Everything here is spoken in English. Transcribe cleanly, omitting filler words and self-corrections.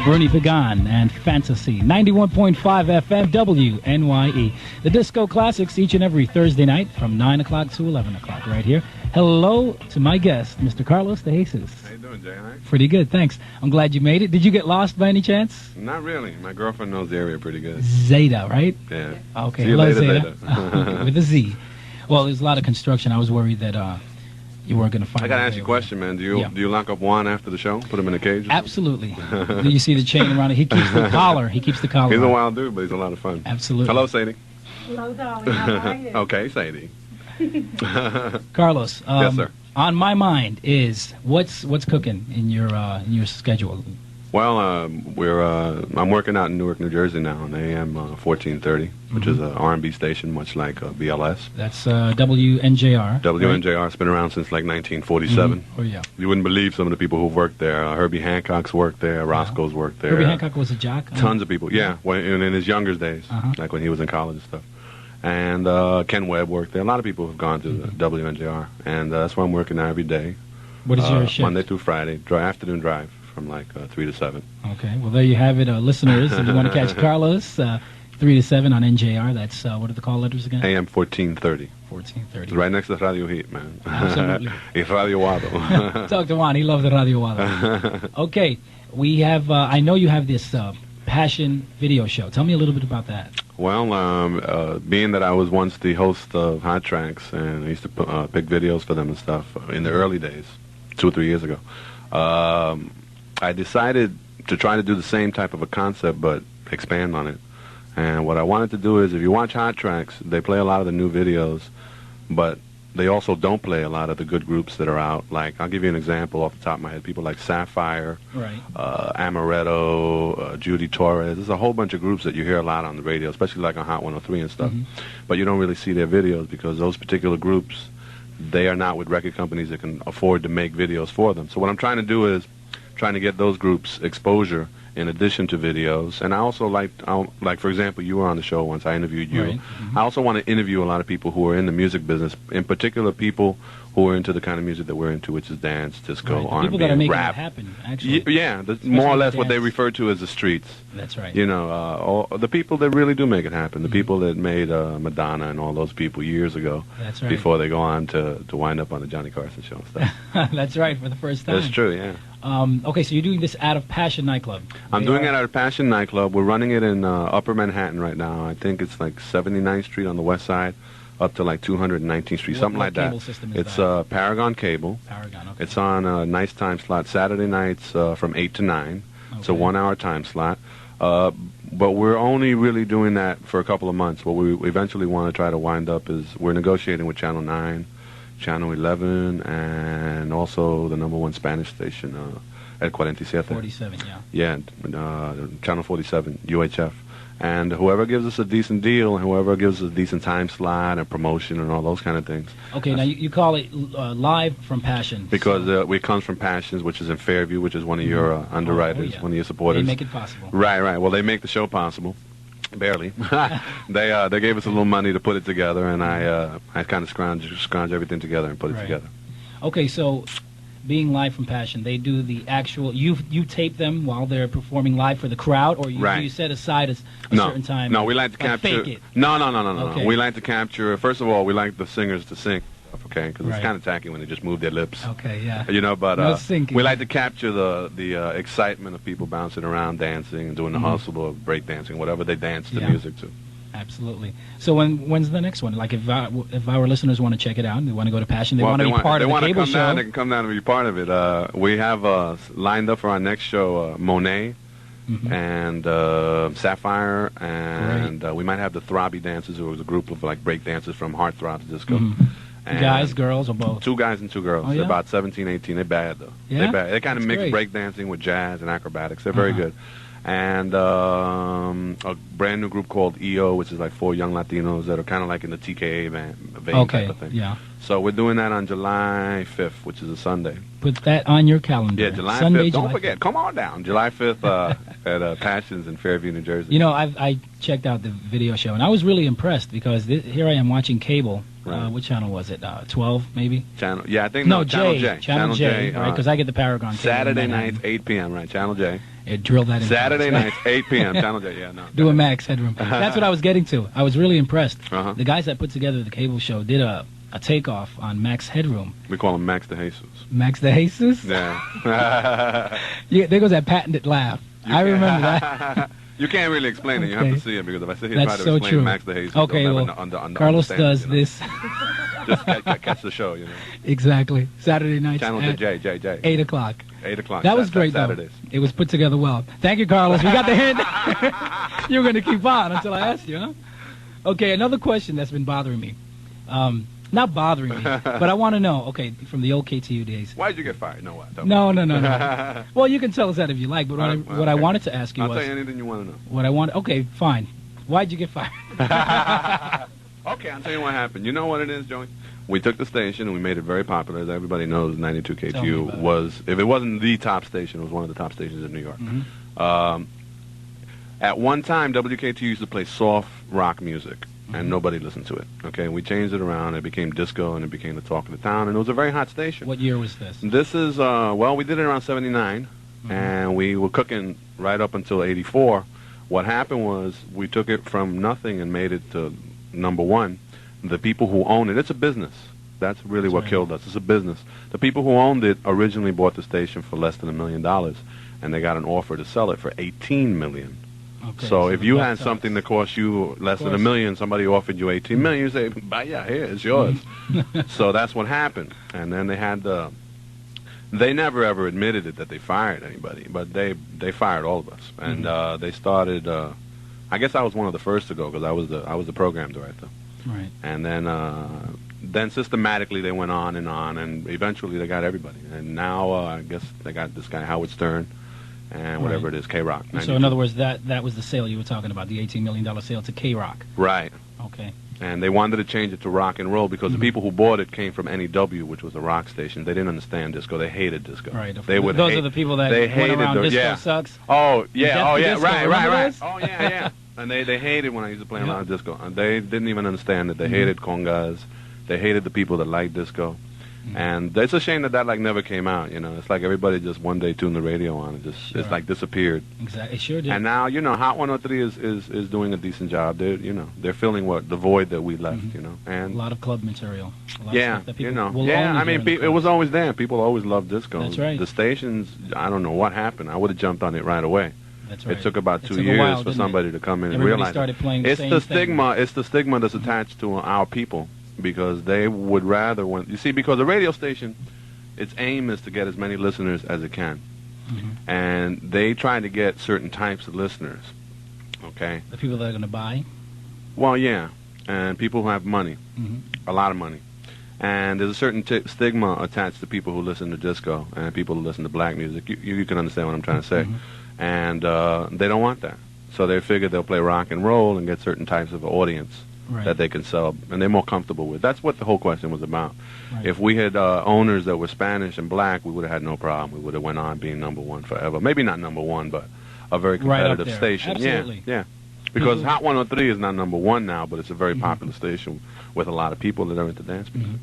Bernie Pagan and Fantasy. 91.5 FM WNYE. The Disco Classics each and every Thursday night from 9 o'clock to 11 o'clock right here. Hello to my guest, Mr. Carlos De Jesus. How you doing, Jay? Hi. Pretty good, thanks. I'm glad you made it. Did you get lost by any chance? Not really. My girlfriend knows the area pretty good. Zeta, right? Yeah. Okay. See you Hello, later, Zeta. With a Z. Well, there's a lot of construction. I was worried that you weren't going to find. I gotta ask you a question, man. Do you lock up Juan after the show? Put him in a cage? Absolutely. Do you see the chain around it? He keeps the collar. He keeps the collar. He's a on. wild dude, but he's a lot of fun. Absolutely. Hello, Sadie. Hello, darling. How are you? Okay, Sadie. Carlos. Yes, sir. On my mind is what's cooking in your schedule. Well, I'm working out in Newark, New Jersey now on AM 1430, which is an R&B station, much like BLS. That's WNJR. WNJR. It's been around since like 1947. Oh yeah. You wouldn't believe some of the people who've worked there. Herbie Hancock's worked there. Roscoe's worked there. Herbie Hancock was a jock. Tons of people. Yeah, well, in his younger days, like when he was in college and stuff. And Ken Webb worked there. A lot of people have gone to WNJR, and that's where I'm working now every day. What is your shift? Monday through Friday, afternoon drive from like 3 to 7. Okay, well there you have it, listeners. If you want to catch Carlos, 3 to 7 on NJR. That's what are the call letters again? AM 1430. 1430. It's right next to Radio Heat, man. Absolutely. It's Radio Wado. Talk to Juan. He loves the Radio Wado. Okay, we have. I know you have this Passion video show. Tell me a little bit about that. Well, being that I was once the host of Hot Tracks, and I used to pick videos for them and stuff in the early days, 2 or 3 years ago, I decided to try to do the same type of a concept, but expand on it. And what I wanted to do is, if you watch Hot Tracks, they play a lot of the new videos, but they also don't play a lot of the good groups that are out. Like, I'll give you an example off the top of my head. People like Sapphire, Right. Amaretto, Judy Torres. There's a whole bunch of groups that you hear a lot on the radio, especially like on Hot 103 and stuff. But you don't really see their videos because those particular groups, they are not with record companies that can afford to make videos for them. So what I'm trying to do is trying to get those groups exposure in addition to videos. And I also like for example, you were on the show once. I interviewed you. Right. I also want to interview a lot of people who are in the music business, in particular people who are into the kind of music that we're into, which is dance, disco, Right. The R&B, people that are making rap. it happen, actually. Yeah, more or less what they dance. refer to as the streets. That's right. You know, all the people that really do make it happen, the people that made Madonna and all those people years ago. That's right. Before they go on to wind up on the Johnny Carson show and stuff. That's right, for the first time. That's true, yeah. Okay, so you're doing this out of Passion nightclub. I'm doing it at a Passion nightclub. We're running it in Upper Manhattan right now. I think it's like 79th Street on the west side, up to like 219th Street, something like that. Cable system is It's that? Paragon Cable. Paragon, okay. It's on a nice time slot, Saturday nights from 8 to 9. It's a Okay. 1-hour time slot. But we're only really doing that for a couple of months. What we eventually want to try to wind up is we're negotiating with Channel 9, Channel 11, and also the #1 Spanish station, El 47. 47, yeah. Yeah, Channel 47, UHF. And whoever gives us a decent deal, and whoever gives us a decent time slot and promotion and all those kind of things. Okay, now you call it Live from Passion. Because it comes from Passions, which is in Fairview, which is one of your underwriters, yeah. one of your supporters. They make it possible. Right, right. Well, they make the show possible. Barely. They gave us a little money to put it together, and I kind of scrounge everything together and put it Right. together. Okay, so being Live from Passion, they do the actual. You tape them while they're performing live for the crowd, or you, Right. do you set aside a certain time? No, we like to capture. Fake it. No. Okay. We like to capture. First of all, we like the singers to sing. Okay, because Right. it's kind of tacky when they just move their lips. Okay, yeah. You know, but No syncing. we like to capture the excitement of people bouncing around, dancing, and doing the hustle of break dancing, whatever they dance to Yeah. music to. Absolutely. So when's the next one? Like if our listeners want to check it out and they want to go to Passion, they want to be part of the cable come show. down, they can come down and be part of it. We have lined up for our next show Monet and Sapphire, and we might have the Throbby Dancers, who was a group of like break dancers from Heartthrob Disco. And Guys, girls, or both? 2 guys and 2 girls. Oh, yeah? They're about 17, 18. They're bad, though. Yeah? They're bad. They kind of That's mix great. breakdancing with jazz and acrobatics. They're very good. And a brand new group called EO, which is like 4 young Latinos that are kind of like in the TKA vein Okay, type of thing. yeah. So we're doing that on July 5th, which is a Sunday. Put that on your calendar. Yeah, July Sunday, 5th. Don't July forget, come on down. July 5th at Passions in Fairview, New Jersey. You know, I checked out the video show, and I was really impressed because here I am watching cable Right. What channel was it? 12, maybe? Channel, yeah, I think No, Channel J. J. Channel J, right? Because I get the Paragon. cable in Saturday Manhattan. nights, 8 p.m., right? Channel J. It drilled that in. Saturday for us, nights, 8 p.m., Channel J, yeah, no. Do a Max Headroom. That's what I was getting to. I was really impressed. Uh-huh. The guys that put together the cable show did a takeoff on Max Headroom. We call him Max de Jesus. Max de Jesus? Yeah. Yeah, there goes that patented laugh. I remember that. You can't really explain it. You have Okay. to see it, because if I sit here That's and try to so explain true. Max de Jesus, Okay, they'll well, never Carlos understand does it, you know? this. Just catch the show, you know. Exactly. Saturday nights Channel at J. 8 o'clock. 8 o'clock. That was great, though. Saturdays. It was put together well. Thank you, Carlos. We got the hint. You were going to keep on until I asked you, huh? Okay, another question that's been bothering me. Not bothering me, but I want to know, okay, from the old KTU days. Why did you get fired? No, what? No. Well, you can tell us that if you like, but what I wanted to ask you I'll was... tell you anything you want to know. What I want... Okay, fine. Why'd you get fired? Okay, I'll tell you what happened. You know what it is, Joey? We took the station and we made it very popular. As everybody knows, 92 Tell me KTU about it. was, if it wasn't the top station, it was one of the top stations in New York. Mhm. At one time, WKTU used to play soft rock music, Mm-hmm. and nobody listened to it. Okay, we changed it around. It became disco, and it became the talk of the town, and it was a very hot station. What year was this? This is, well, we did it around 79, and we were cooking right up until 84. What happened was we took it from nothing and made it to number one. The people who own it, it's a business. That's really That's what right. killed us. It's a business. The people who owned it originally bought the station for less than $1 million, and they got an offer to sell it for $18 million. Okay, So if the you buck had stops. something that cost you less than course. $1 million, somebody offered you $18 million, you say, "Buy, yeah, here, it's yours." So that's what happened. And then they had the... They never ever admitted it that they fired anybody, but they fired all of us. And they started... I guess I was one of the first to go, because I was the program director. Right. And then systematically they went on, and eventually they got everybody. And now I guess they got this guy Howard Stern, and whatever Right. it is, K-Rock. So in other words, that was the sale you were talking about, the $18 million sale to K-Rock. Right. Okay. And they wanted to change it to rock and roll because the people who bought it came from NEW, which was a rock station. They didn't understand disco. They hated disco. Right. They would Those hate, are the people that they went hated around the, disco yeah. sucks. Oh, yeah. Death Oh, to yeah. Disco, Right. remember Right. those? Oh, yeah. And they hated when I used to play Yeah. around disco. And they didn't even understand it. They hated congas. They hated the people that liked disco. And it's a shame that like never came out. You know, it's like everybody just one day tuned the radio on and just Sure. it's like disappeared. Exactly. It sure did. And now, you know, Hot 103 is doing a decent job. They're filling the void that we left. You know, a and lot of club material. A lot of yeah, stuff that you people know, will yeah. only I hear mean, in the it was clubs. always there. People always loved disco. That's right. The stations, I don't know what happened. I would have jumped on it right away. That's right. It took about It 2 took a years while, for didn't somebody to come in and Everybody realize started it. playing the It's same the thing. stigma. It's the stigma that's attached to our people, because they would rather you see, because the radio station, its aim is to get as many listeners as it can, and they try to get certain types of listeners. Okay. The people that are going to buy. Well, yeah, and people who have money, Mhm. a lot of money. And there's a certain stigma attached to people who listen to disco and people who listen to black music. You can understand what I'm trying to say. And they don't want that. So they figure they'll play rock and roll and get certain types of audience Right. that they can sell, and they're more comfortable with. That's what the whole question was about. Right. If we had owners that were Spanish and black, we would have had no problem. We would have went on being number one forever. Maybe not number one, but a very Right up competitive there. station. Absolutely. Yeah. Because People- Hot 103 is not number one now, but it's a very popular station with a lot of people that are into dance music.